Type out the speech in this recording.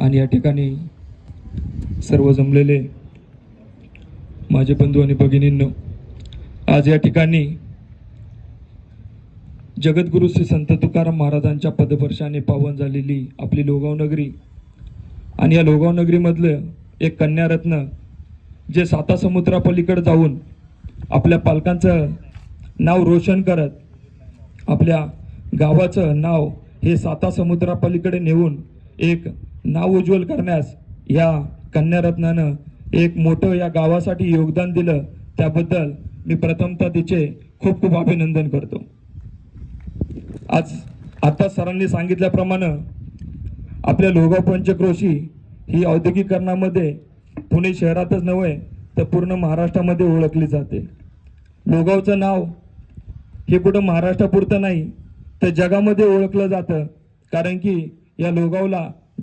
आणि या ठिकाणी सर्व जमलेले माझे बंधू आणि भगिनींनो, आज या ठिकाणी जगद्गुरु श्री संत तुकाराम महाराजांच्या पदस्पर्शाने पावन झालेली आपली लोगाव नगरी आणि या लोगाव नगरीमधलं एक कन्यारत्न जे साता समुद्रापलीकडे जाऊन आपल्या पालकांचं नाव रोशन करत आपल्या गावाचं नाव हे साता समुद्रापलीकडे नेऊन एक नाव उज्ज्वल करण्यास या कन्यारत्नानं एक मोठं या गावासाठी योगदान दिलं, त्याबद्दल मी प्रथमतः तिचे खूप खूप अभिनंदन करतो। आज आता सरांनी सांगितल्याप्रमाणे आपल्या लोगाव पंचक्रोशी ही औद्योगिकरणामध्ये पुणे शहरातच नव्हे तर पूर्ण महाराष्ट्रामध्ये ओळखली जाते। लोगावचं नाव हे कुठं महाराष्ट्रापुरतं नाही तर जगामध्ये ओळखलं जातं, कारण की या लोगावला